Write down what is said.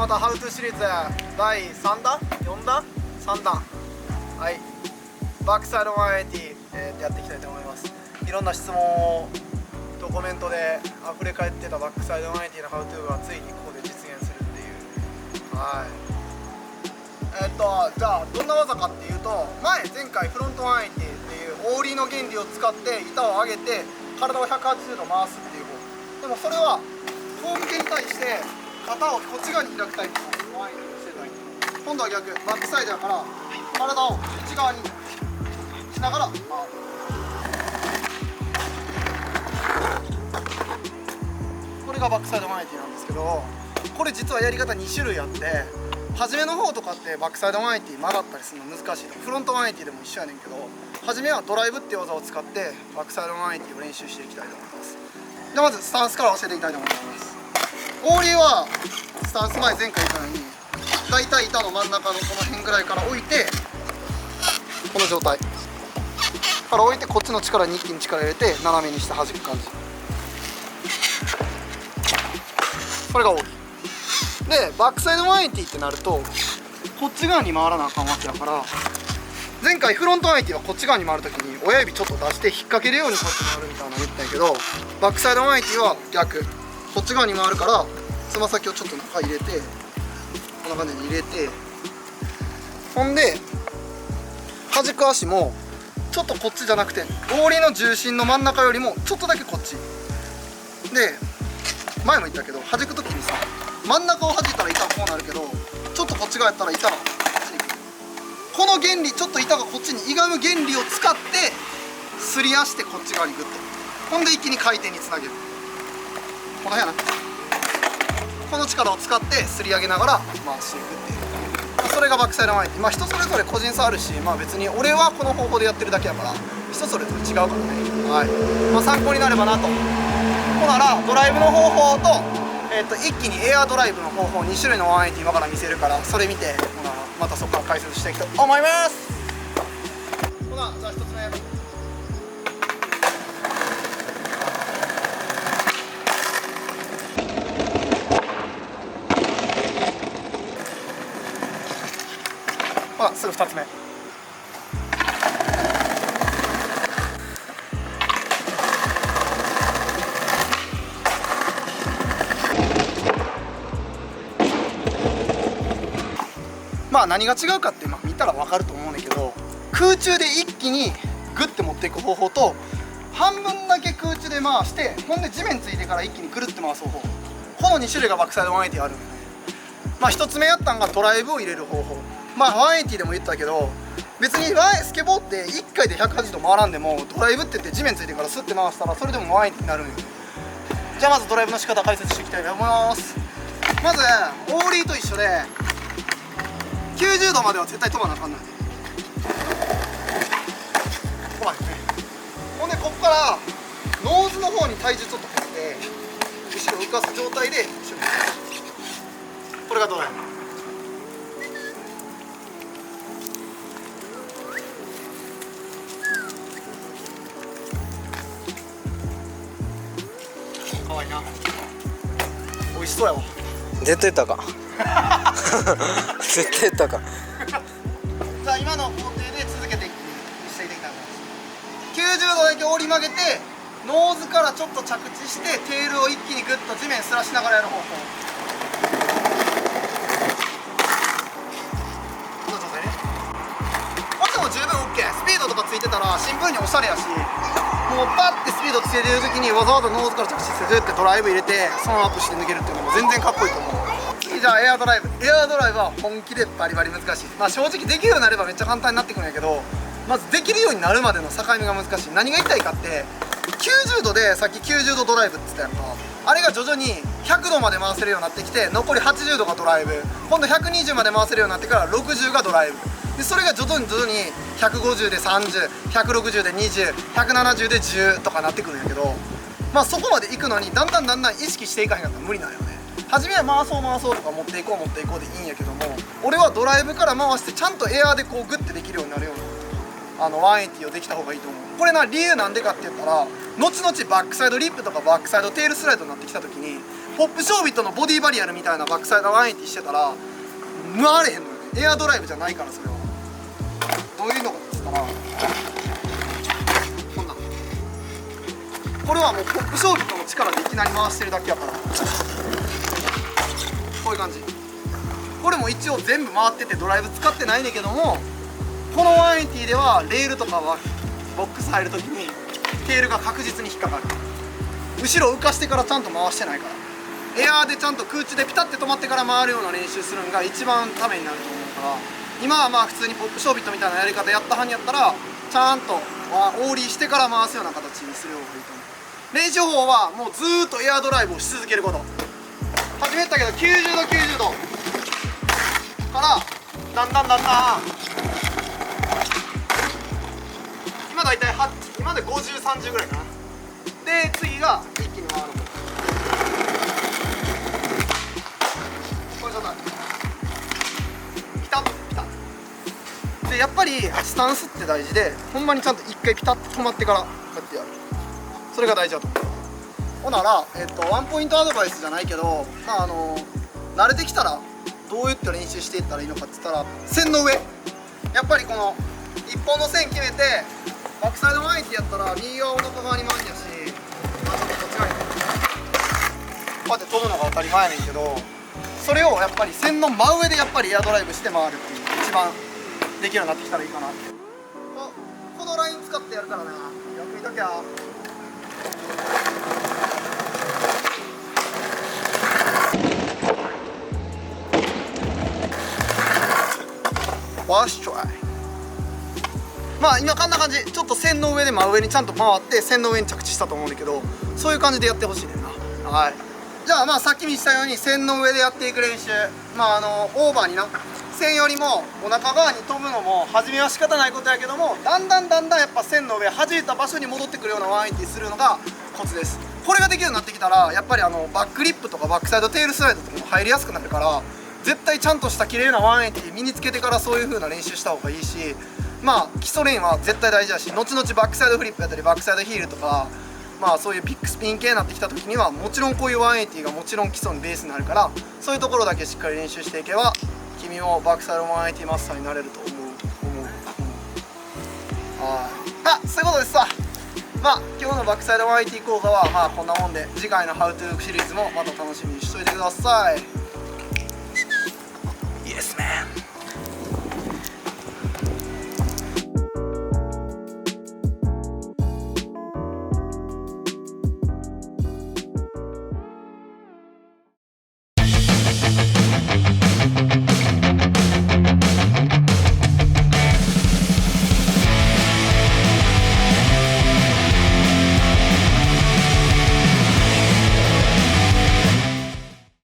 またハウトゥーシリーズ第3弾4弾3弾、はい、バックサイド180、やっていきたいと思います。いろんな質問とコメントで溢れ返ってたバックサイド180のハウトゥーがついにここで実現するっていう。はい、じゃあどんな技かっていうと、前回フロント180っていうオーリーの原理を使って板を上げて体を180度回すっていう方。でもそれは仰向けに対して肩をこっち側に開くタイプの180をしてたい。今度は逆、バックサイドだから体を内側にしながら回る。これがバックサイド180なんですけど、これ実はやり方2種類あって、初めの方とかってバックサイド180曲がったりするの難しいと。フロント180でも一緒やねんけど、初めはドライブっていう技を使ってバックサイド180を練習していきたいと思います。じゃあまずスタンスから教えていきたいと思います。オーリーはスタンス前言ったように、だいたい板の真ん中のこの辺ぐらいから置いて、この状態から置いて、こっちの力に一気に力入れて斜めにして弾く感じ。これがオーリーで、バックサイド180ってなるとこっち側に回らなあかんわけやから、前回フロント180はこっち側に回るときに親指ちょっと出して引っ掛けるようにこうやって回るみたいなの言ったんやけど、バックサイド180は逆、こっち側に回るからつま先をちょっと中入れて、こんな感じに入れて、ほんで弾く足もちょっとこっちじゃなくて、オーリーの重心の真ん中よりもちょっとだけこっちで、前も言ったけど弾くときにさ、真ん中を弾いたら板がこうなるけど、ちょっとこっち側やったら板がこっちに来る。この原理、ちょっと板がこっちに歪む原理を使ってすり足してこっち側にグッと、ほんで一気に回転につなげる。この辺やな、この力を使ってすり上げながら回していくっていう、それがバックサイド180。人それぞれ個人差あるし、別に俺はこの方法でやってるだけやから人それぞれ違うからね。はい、参考になればなと。ほならドライブの方法と、一気にエアドライブの方法2種類の180今から見せるから、それ見てほなまたそこから解説していきたいと思います。ほなじゃあ1つ目、ほなすぐ2つ目。何が違うかって見たら分かると思うんだけど、空中で一気にグッて持っていく方法と、半分だけ空中で回して、ほんで地面ついてから一気にぐるって回す方法、この2種類がバックサイド180あるんだよね。1つ目やったんがドライブを入れる方法。180でも言ったけど、別にスケボーって1回で180度回らんでも、ドライブって言って地面ついてからスッて回したらそれでも180になるんよ。じゃあまずドライブの仕方解説していきたいと思います。まずオーリーと一緒で90度までは絶対飛ばなあかんない。飛ばへんね。ほんでここからノーズの方に体重ちょっと振って後ろ浮かす状態で後ろに、これがドライブ。かわいいな。美味しそうやわ。絶対言ったか絶対言ったかじゃあ今の工程で続けてしていきたいと思います。90度だけ折り曲げて、ノーズからちょっと着地してテールを一気にグッと地面すらしながらやる方法。この状態ね。こっちも十分 OK。 スピードとかついてたらシンプルにおしゃれやし、もうパッてスピードつけてる時にわざわざノーズから着地してグッてドライブ入れてそのままアップして抜けるっていうのも全然かっこいいと思う。次じゃあエアドライブ。エアドライブは本気でバリバリ難しい。正直できるようになればめっちゃ簡単になってくるんやけど、まずできるようになるまでの境目が難しい。何が言いたいかって、90度でさっき90度ドライブって言ったやんか。あれが徐々に100度まで回せるようになってきて、残り80度がドライブ、今度120まで回せるようになってから60がドライブで、それが徐々に150で30、160で20、170で10とかなってくるんやけど、そこまでいくのにだんだん意識していかへんかったら無理なんよね。初めは回そうとか持っていこうでいいんやけども、俺はドライブから回してちゃんとエアーでこうグッてできるようになるような180をできた方がいいと思う。これ理由なんでかって言ったら、後々バックサイドリップとかバックサイドテールスライドになってきた時にポップショービットのボディバリアルみたいなバックサイド180してたら回れへんのよね。エアドライブじゃないから。それはどういうのかっつったら、こんなん、これはもうポップショービットの力でいきなり回してるだけやから、こういう感じ。これも一応全部回っててドライブ使ってないねんけども、この180ではレールとかはボックス入るときにテールが確実に引っかかる。後ろ浮かしてからちゃんと回してないから。エアーでちゃんと空中でピタッて止まってから回るような練習するのが一番ためになると思うから、今はまあ普通にポップショービットみたいなやり方やったはんやったら、ちゃんとオーリーしてから回すような形にする方がいいと思う。練習法はもうずーっとエアドライブをし続けること。始めたけど90度90度からだんだん今だいたい今で50、30ぐらいかな。で次が一気に回る。これちょっとピタッピタッで、やっぱりスタンスって大事で、ほんまにちゃんと一回ピタッと止まってからこうやってやる。それが大事だと思う。ほなら、ワンポイントアドバイスじゃないけど、まあ慣れてきたらどういった練習していったらいいのかって言ったら、線の上、やっぱりこの一本の線決めてバックサイド180やったら右側お腹側に回るんやし、まあ、ちょっとこっち側にこうやって飛ぶのが当たり前やねんけど、それをやっぱり線の真上でやっぱりエアドライブして回るっていうのが一番できるようになってきたらいいかなって。このライン使ってやるからな、よく見ときゃ。ファーストトライ。まあ今こんな感じ、ちょっと線の上で真上にちゃんと回って線の上に着地したと思うんだけど、そういう感じでやってほしいねんな。はい、じゃあまあさっき見したように線の上でやっていく練習、まあオーバーにな線よりもお腹側に飛ぶのも初めは仕方ないことやけども、だんだんやっぱ線の上弾いた場所に戻ってくるような180するのがコツです。これができるようになってきたら、やっぱりバックリップとかバックサイドテールスライドとかも入りやすくなるから、絶対ちゃんとした綺麗な180身につけてからそういう風な練習した方がいいし、まあ基礎練は絶対大事だし、後々バックサイドフリップやったりバックサイドヒールとか、まあそういうピックスピン系になってきた時にはもちろんこういう180がもちろん基礎のベースになるから、そういうところだけしっかり練習していけば君もバックサイド180マスターになれると思う。はい、そういうことですわ。まあ今日のバックサイド180講座はまあこんなもんで、次回の How to シリーズもまた楽しみにしといてください。イエス